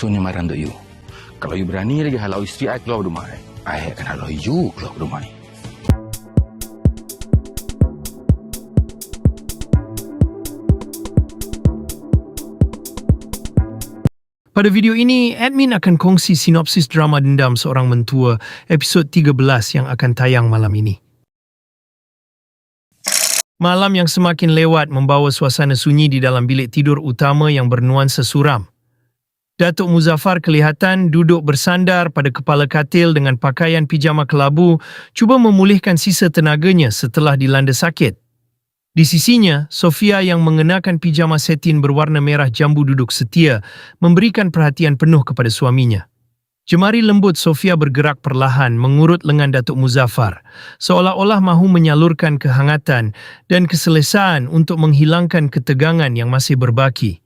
Sonya marah untuk you. Kalau you berani lagi halau isteri I keluar rumah I akan halau you keluar rumah ni. Pada video ini, admin akan kongsi sinopsis drama Dendam Seorang Mentua episod 13 yang akan tayang malam ini. Malam yang semakin lewat membawa suasana sunyi di dalam bilik tidur utama yang bernuansa suram. Datuk Muzaffar kelihatan duduk bersandar pada kepala katil dengan pakaian pijama kelabu, cuba memulihkan sisa tenaganya setelah dilanda sakit. Di sisinya, Sofia yang mengenakan pijama satin berwarna merah jambu duduk setia, memberikan perhatian penuh kepada suaminya. Jemari lembut Sofia bergerak perlahan mengurut lengan Datuk Muzaffar, seolah-olah mahu menyalurkan kehangatan dan keselesaan untuk menghilangkan ketegangan yang masih berbaki.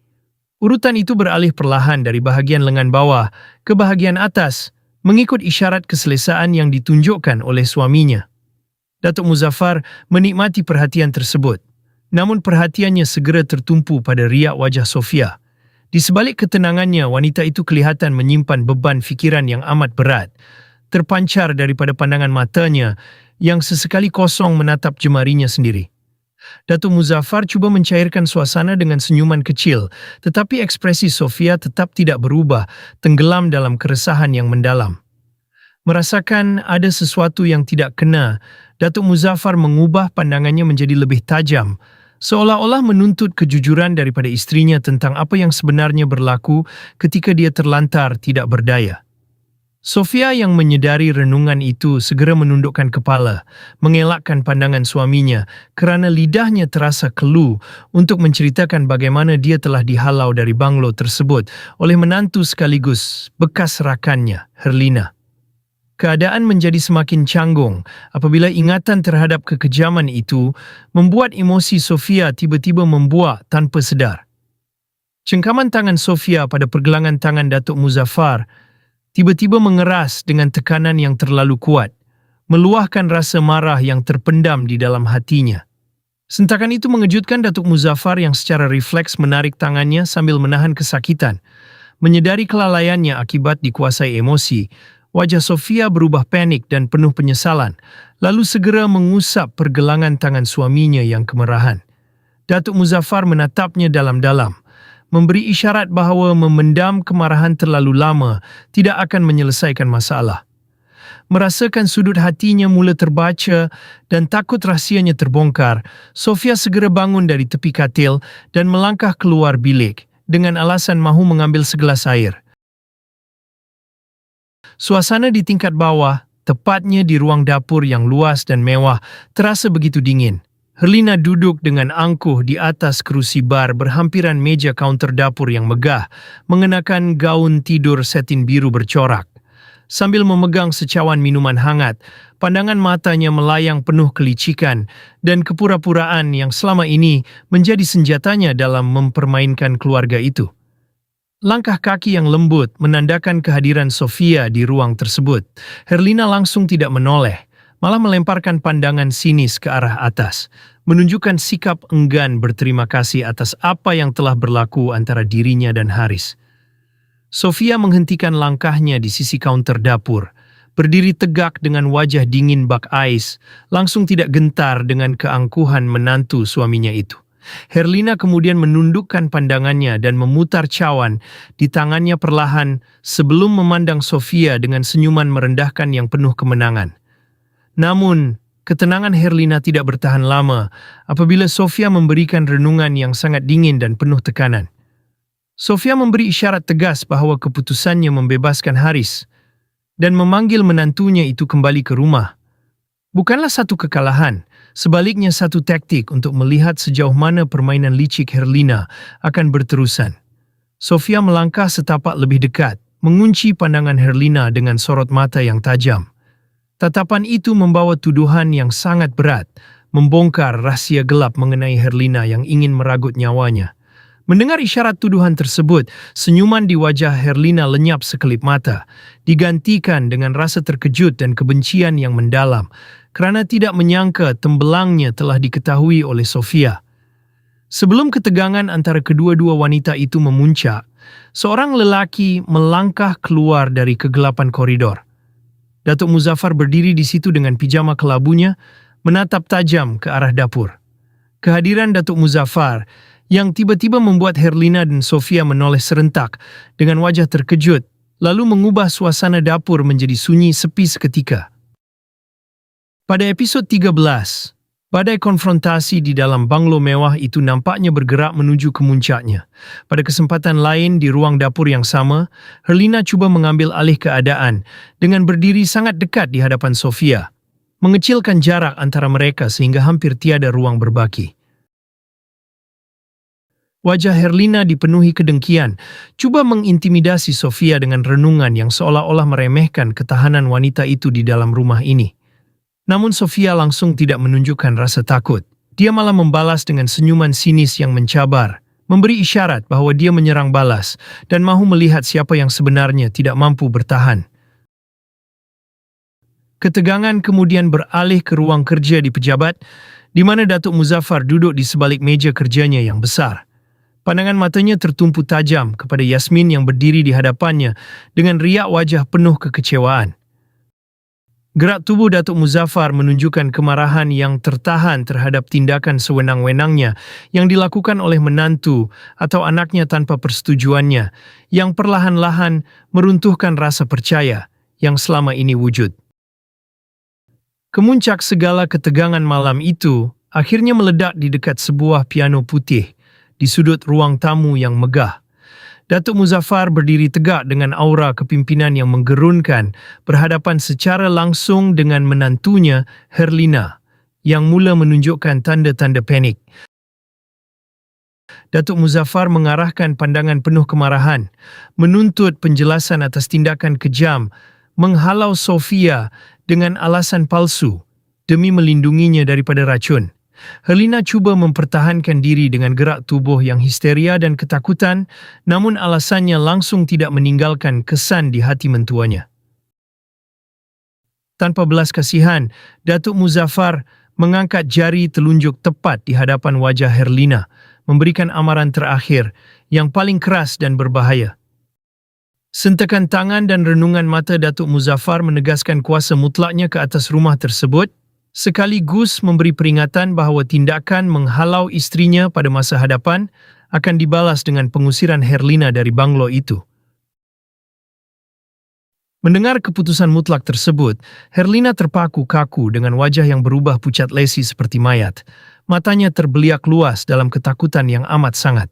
Urutan itu beralih perlahan dari bahagian lengan bawah ke bahagian atas, mengikut isyarat keselesaan yang ditunjukkan oleh suaminya. Datuk Muzaffar menikmati perhatian tersebut, namun perhatiannya segera tertumpu pada riak wajah Sofia. Di sebalik ketenangannya, wanita itu kelihatan menyimpan beban fikiran yang amat berat, terpancar daripada pandangan matanya yang sesekali kosong menatap jemarinya sendiri. Datuk Muzaffar cuba mencairkan suasana dengan senyuman kecil, tetapi ekspresi Sofia tetap tidak berubah, tenggelam dalam keresahan yang mendalam. Merasakan ada sesuatu yang tidak kena, Datuk Muzaffar mengubah pandangannya menjadi lebih tajam, seolah-olah menuntut kejujuran daripada istrinya tentang apa yang sebenarnya berlaku ketika dia terlantar tidak berdaya. Sofia yang menyedari renungan itu segera menundukkan kepala, mengelakkan pandangan suaminya kerana lidahnya terasa keluh untuk menceritakan bagaimana dia telah dihalau dari banglo tersebut oleh menantu sekaligus bekas rakannya, Herlina. Keadaan menjadi semakin canggung apabila ingatan terhadap kekejaman itu membuat emosi Sofia tiba-tiba membuak tanpa sedar. Cengkaman tangan Sofia pada pergelangan tangan Datuk Muzaffar tiba-tiba mengeras dengan tekanan yang terlalu kuat, meluahkan rasa marah yang terpendam di dalam hatinya. Sentakan itu mengejutkan Datuk Muzaffar yang secara refleks menarik tangannya sambil menahan kesakitan. Menyedari kelalaiannya akibat dikuasai emosi, wajah Sofia berubah panik dan penuh penyesalan, lalu segera mengusap pergelangan tangan suaminya yang kemerahan. Datuk Muzaffar menatapnya dalam-dalam, memberi isyarat bahawa memendam kemarahan terlalu lama tidak akan menyelesaikan masalah. Merasakan sudut hatinya mula terbaca dan takut rahsianya terbongkar, Sofia segera bangun dari tepi katil dan melangkah keluar bilik dengan alasan mahu mengambil segelas air. Suasana di tingkat bawah, tepatnya di ruang dapur yang luas dan mewah, terasa begitu dingin. Herlina duduk dengan angkuh di atas kerusi bar berhampiran meja kaunter dapur yang megah, mengenakan gaun tidur satin biru bercorak. Sambil memegang secawan minuman hangat, pandangan matanya melayang penuh kelicikan dan kepura-puraan yang selama ini menjadi senjatanya dalam mempermainkan keluarga itu. Langkah kaki yang lembut menandakan kehadiran Sofia di ruang tersebut. Herlina langsung tidak menoleh, malah melemparkan pandangan sinis ke arah atas, menunjukkan sikap enggan berterima kasih atas apa yang telah berlaku antara dirinya dan Haris. Sofia menghentikan langkahnya di sisi kaunter dapur, berdiri tegak dengan wajah dingin bak ais, langsung tidak gentar dengan keangkuhan menantu suaminya itu. Herlina kemudian menundukkan pandangannya dan memutar cawan di tangannya perlahan sebelum memandang Sofia dengan senyuman merendahkan yang penuh kemenangan. Namun, ketenangan Herlina tidak bertahan lama apabila Sofia memberikan renungan yang sangat dingin dan penuh tekanan. Sofia memberi isyarat tegas bahawa keputusannya membebaskan Haris dan memanggil menantunya itu kembali ke rumah. Bukanlah satu kekalahan, sebaliknya satu taktik untuk melihat sejauh mana permainan licik Herlina akan berterusan. Sofia melangkah setapak lebih dekat, mengunci pandangan Herlina dengan sorot mata yang tajam. Tatapan itu membawa tuduhan yang sangat berat, membongkar rahsia gelap mengenai Herlina yang ingin meragut nyawanya. Mendengar isyarat tuduhan tersebut, senyuman di wajah Herlina lenyap sekelip mata, digantikan dengan rasa terkejut dan kebencian yang mendalam, kerana tidak menyangka tembelangnya telah diketahui oleh Sofia. Sebelum ketegangan antara kedua-dua wanita itu memuncak, seorang lelaki melangkah keluar dari kegelapan koridor. Datuk Muzaffar berdiri di situ dengan pijama kelabunya, menatap tajam ke arah dapur. Kehadiran Datuk Muzaffar yang tiba-tiba membuat Herlina dan Sofia menoleh serentak dengan wajah terkejut, lalu mengubah suasana dapur menjadi sunyi sepi seketika. Pada episod 13, badai konfrontasi di dalam banglo mewah itu nampaknya bergerak menuju kemuncaknya. Pada kesempatan lain di ruang dapur yang sama, Herlina cuba mengambil alih keadaan dengan berdiri sangat dekat di hadapan Sofia, mengecilkan jarak antara mereka sehingga hampir tiada ruang berbagi. Wajah Herlina dipenuhi kedengkian, cuba mengintimidasi Sofia dengan renungan yang seolah-olah meremehkan ketahanan wanita itu di dalam rumah ini. Namun Sofia langsung tidak menunjukkan rasa takut. Dia malah membalas dengan senyuman sinis yang mencabar, memberi isyarat bahwa dia menyerang balas dan mahu melihat siapa yang sebenarnya tidak mampu bertahan. Ketegangan kemudian beralih ke ruang kerja di pejabat, di mana Datuk Muzaffar duduk di sebalik meja kerjanya yang besar. Pandangan matanya tertumpu tajam kepada Yasmin yang berdiri di hadapannya dengan riak wajah penuh kekecewaan. Gerak tubuh Datuk Muzaffar menunjukkan kemarahan yang tertahan terhadap tindakan sewenang-wenangnya yang dilakukan oleh menantu atau anaknya tanpa persetujuannya, yang perlahan-lahan meruntuhkan rasa percaya yang selama ini wujud. Kemuncak segala ketegangan malam itu akhirnya meledak di dekat sebuah piano putih di sudut ruang tamu yang megah. Datuk Muzaffar berdiri tegak dengan aura kepimpinan yang menggerunkan, berhadapan secara langsung dengan menantunya, Herlina, yang mula menunjukkan tanda-tanda panik. Datuk Muzaffar mengarahkan pandangan penuh kemarahan, menuntut penjelasan atas tindakan kejam, menghalau Sofia dengan alasan palsu demi melindunginya daripada racun. Herlina cuba mempertahankan diri dengan gerak tubuh yang histeria dan ketakutan, namun alasannya langsung tidak meninggalkan kesan di hati mentuanya. Tanpa belas kasihan, Datuk Muzaffar mengangkat jari telunjuk tepat di hadapan wajah Herlina, memberikan amaran terakhir yang paling keras dan berbahaya. Sentakan tangan dan renungan mata Datuk Muzaffar menegaskan kuasa mutlaknya ke atas rumah tersebut, sekaligus memberi peringatan bahawa tindakan menghalau istrinya pada masa hadapan akan dibalas dengan pengusiran Herlina dari banglo itu. Mendengar keputusan mutlak tersebut, Herlina terpaku kaku dengan wajah yang berubah pucat lesi seperti mayat. Matanya terbeliak luas dalam ketakutan yang amat sangat.